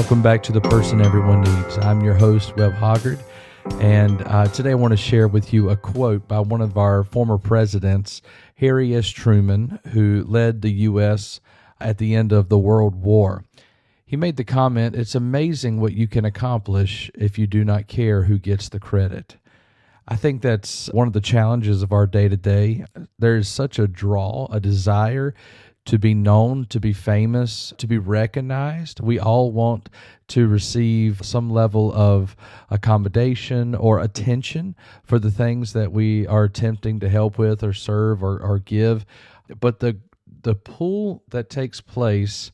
Welcome back to The Person Everyone Needs. I'm your host, Webb Hoggard, and today I want to share with you a quote by one of our former presidents, Harry S. Truman, who led the U.S. at the end of the World War. He made the comment, "It's amazing what you can accomplish if you do not care who gets the credit." I think that's one of the challenges of our day-to-day. There is such a draw, a desire to be known, to be famous, to be recognized. We all want to receive some level of accommodation or attention for the things that we are attempting to help with or serve or give. But the pull that takes place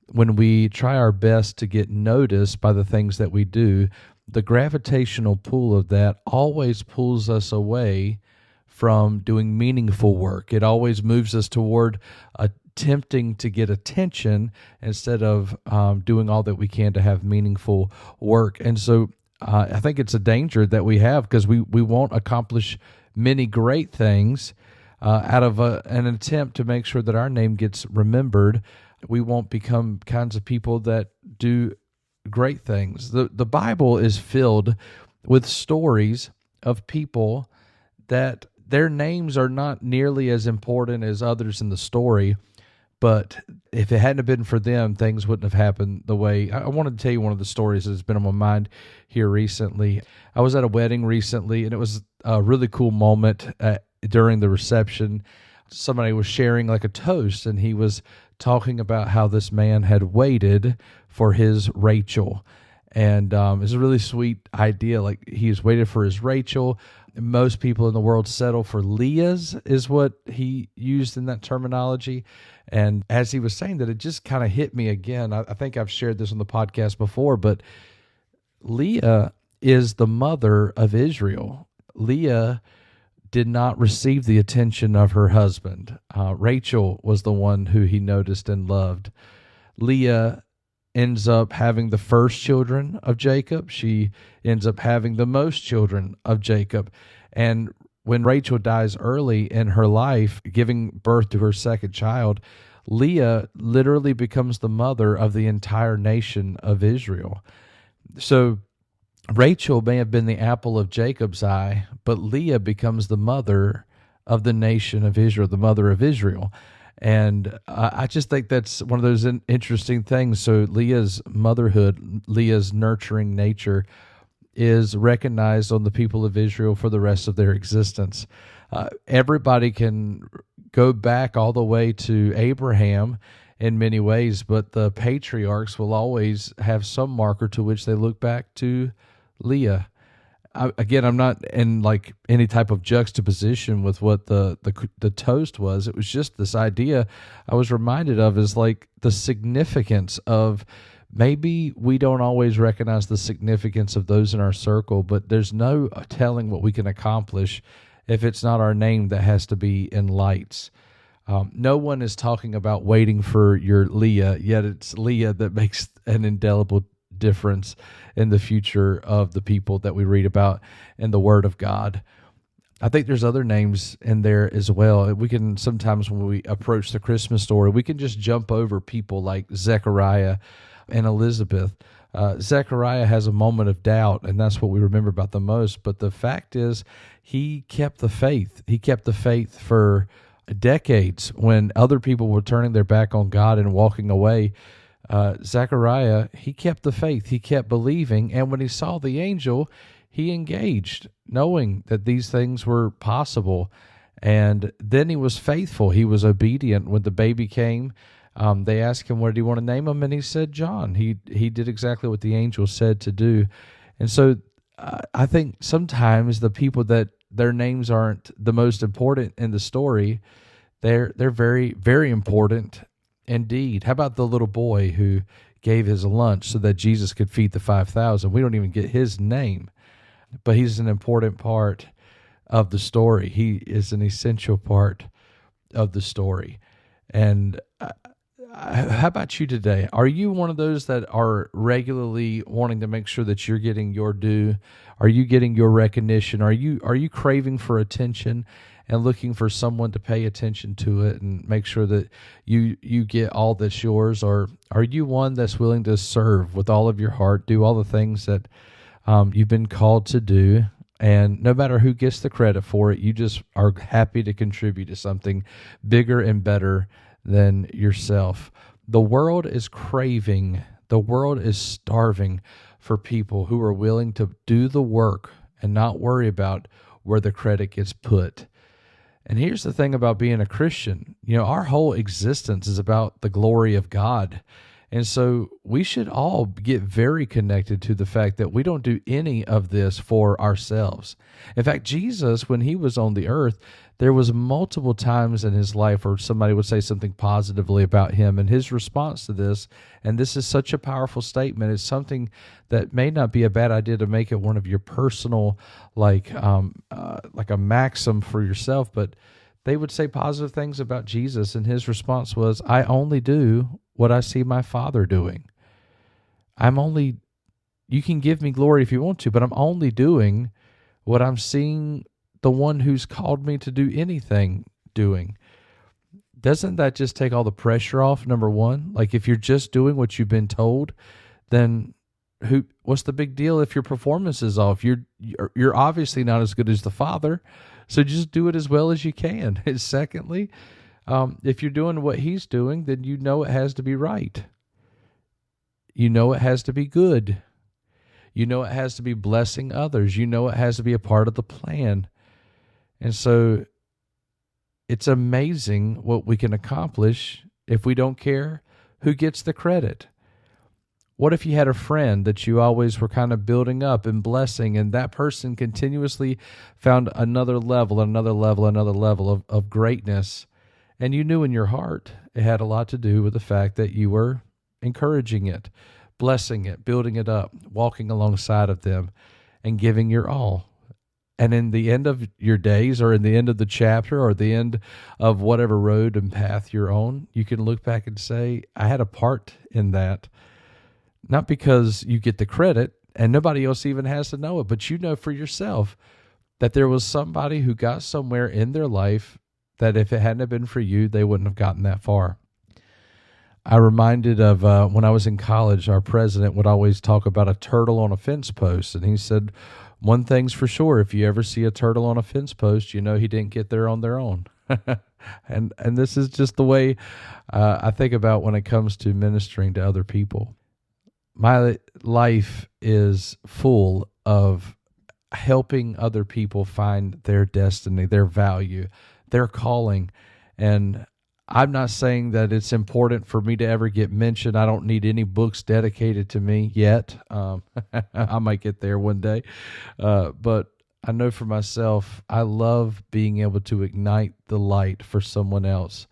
when we try our best to get noticed by the things that we do, the gravitational pull of that always pulls us away from doing meaningful work. It always moves us toward attempting to get attention instead of doing all that we can to have meaningful work. And so I think it's a danger that we have because we won't accomplish many great things out of an attempt to make sure that our name gets remembered. We won't become kinds of people that do great things. The Bible is filled with stories of people that their names are not nearly as important as others in the story, but if it hadn't been for them, things wouldn't have happened the way. I wanted to tell you one of the stories that's been on my mind here recently. I was at a wedding recently, and it was a really cool moment during the reception. Somebody was sharing like a toast, and he was talking about how this man had waited for his Rachel. And it's a really sweet idea. Like, he's waited for his Rachel. Most people in the world settle for Leah's, is what he used in that terminology. And as he was saying that, it just kind of hit me again. I think I've shared this on the podcast before, but Leah is the mother of Israel. Leah did not receive the attention of her husband. Rachel was the one who he noticed and loved. Leah ends up having the first children of Jacob. She ends up having the most children of Jacob. And when Rachel dies early in her life, giving birth to her second child, Leah literally becomes the mother of the entire nation of Israel. So Rachel may have been the apple of Jacob's eye, but Leah becomes the mother of the nation of Israel, the mother of Israel. And I just think that's one of those interesting things. So Leah's motherhood, Leah's nurturing nature is recognized on the people of Israel for the rest of their existence. Everybody can go back all the way to Abraham in many ways, but the patriarchs will always have some marker to which they look back to Leah. Again, I'm not in like any type of juxtaposition with what the toast was. It was just this idea I was reminded of, is like the significance of, maybe we don't always recognize the significance of those in our circle, but there's no telling what we can accomplish if it's not our name that has to be in lights. No one is talking about waiting for your Leah, yet it's Leah that makes an indelible difference in the future of the people that we read about in the Word of God. I think there's other names in there as well. We can sometimes, when we approach the Christmas story, we can just jump over people like Zechariah and Elizabeth. Zechariah has a moment of doubt, and that's what we remember about the most. But the fact is, he kept the faith. He kept the faith for decades when other people were turning their back on God and walking away. Zechariah, he kept the faith. He kept believing, and when he saw the angel, he engaged, knowing that these things were possible. And then he was faithful. He was obedient. When the baby came, they asked him, what did he want to name him? And he said, John. He did exactly what the angel said to do. And so I think sometimes the people that their names aren't the most important in the story, they're very, very important indeed. How about the little boy who gave his lunch so that Jesus could feed the 5,000? We don't even get his name, but he's an important part of the story. He is an essential part of the story. And how about you today? Are you one of those that are regularly wanting to make sure that you're getting your due? Are you getting your recognition? Are you craving for attention? and looking for someone to pay attention to it and make sure that you get all that's yours? Or are you one that's willing to serve with all of your heart, do all the things that you've been called to do, and no matter who gets the credit for it, you just are happy to contribute to something bigger and better than yourself? The world is craving, the world is starving for people who are willing to do the work and not worry about where the credit gets put. And here's the thing about being a Christian. Our whole existence is about the glory of God. And so we should all get very connected to the fact that we don't do any of this for ourselves. In fact, Jesus, when he was on the earth, there was multiple times in his life where somebody would say something positively about him, and his response to this, and this is such a powerful statement, it's something that may not be a bad idea to make it one of your personal, like a maxim for yourself, but they would say positive things about Jesus, and his response was, I only do what I see my Father doing. You can give me glory if you want to, but I'm only doing what I'm seeing the one who's called me to do anything doing. Doesn't that just take all the pressure off, number one? Like, if you're just doing what you've been told, then what's the big deal if your performance is off? You're obviously not as good as the Father, so just do it as well as you can. And secondly, if you're doing what he's doing, then you know it has to be right. You know it has to be good. You know it has to be blessing others. You know it has to be a part of the plan. And so it's amazing what we can accomplish if we don't care who gets the credit. What if you had a friend that you always were kind of building up and blessing, and that person continuously found another level of greatness, and you knew in your heart it had a lot to do with the fact that you were encouraging it, blessing it, building it up, walking alongside of them, and giving your all. And in the end of your days, or in the end of the chapter, or the end of whatever road and path you're on, you can look back and say, I had a part in that. Not because you get the credit, and nobody else even has to know it, but you know for yourself that there was somebody who got somewhere in their life that if it hadn't have been for you, they wouldn't have gotten that far. I reminded of when I was in college, our president would always talk about a turtle on a fence post, and he said, one thing's for sure, if you ever see a turtle on a fence post, you know he didn't get there on their own. and this is just the way I think about when it comes to ministering to other people. My life is full of helping other people find their destiny, their value, their calling. And I'm not saying that it's important for me to ever get mentioned. I don't need any books dedicated to me yet. I might get there one day. But I know for myself, I love being able to ignite the light for someone else.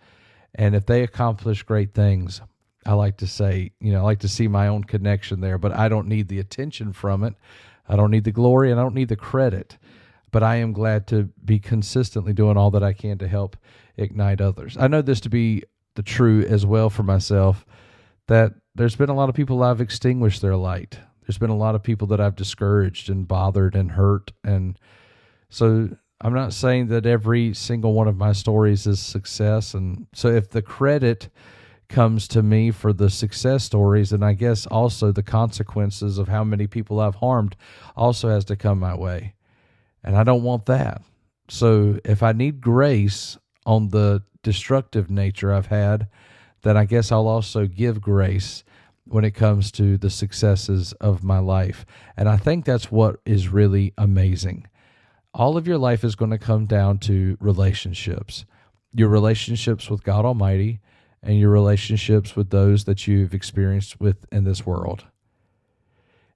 And if they accomplish great things, I like to say, I like to see my own connection there, but I don't need the attention from it. I don't need the glory, and I don't need the credit. But I am glad to be consistently doing all that I can to help ignite others. I know this to be the true as well for myself, that there's been a lot of people I've extinguished their light. There's been a lot of people that I've discouraged and bothered and hurt. And so I'm not saying that every single one of my stories is success. And so if the credit comes to me for the success stories, and I guess also the consequences of how many people I've harmed also has to come my way. And I don't want that. So if I need grace on the destructive nature I've had, then I guess I'll also give grace when it comes to the successes of my life. And I think that's what is really amazing. All of your life is going to come down to relationships. Your relationships with God Almighty and your relationships with those that you've experienced with in this world.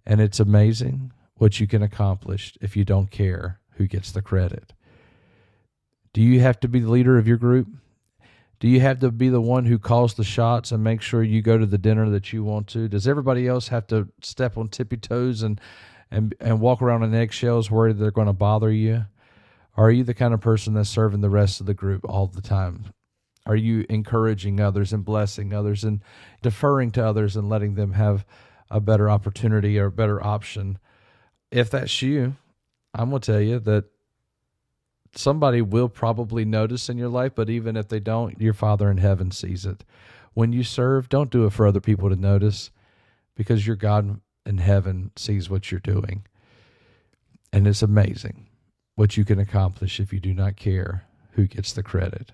And it's amazing what you can accomplish if you don't care who gets the credit. Do you have to be the leader of your group? Do you have to be the one who calls the shots and make sure you go to the dinner that you want to? Does everybody else have to step on tippy toes and walk around on eggshells worried they're going to bother you? Or are you the kind of person that's serving the rest of the group all the time? Are you encouraging others and blessing others and deferring to others and letting them have a better opportunity or a better option? If that's you, I'm going to tell you that somebody will probably notice in your life, but even if they don't, your Father in heaven sees it. When you serve, don't do it for other people to notice, because your God in heaven sees what you're doing. And it's amazing what you can accomplish if you do not care who gets the credit.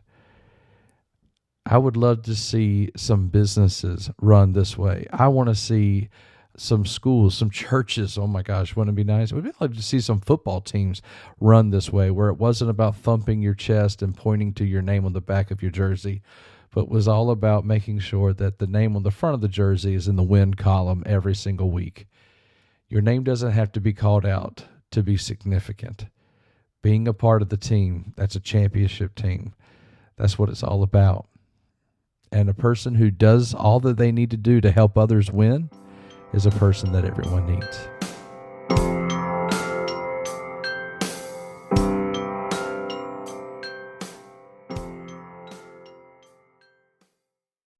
I would love to see some businesses run this way. I want to see some schools, some churches. Oh my gosh, wouldn't it be nice? We'd like to see some football teams run this way, where it wasn't about thumping your chest and pointing to your name on the back of your jersey, but was all about making sure that the name on the front of the jersey is in the win column every single week. Your name doesn't have to be called out to be significant. Being a part of the team, that's a championship team. That's what it's all about. And a person who does all that they need to do to help others win is a person that everyone needs.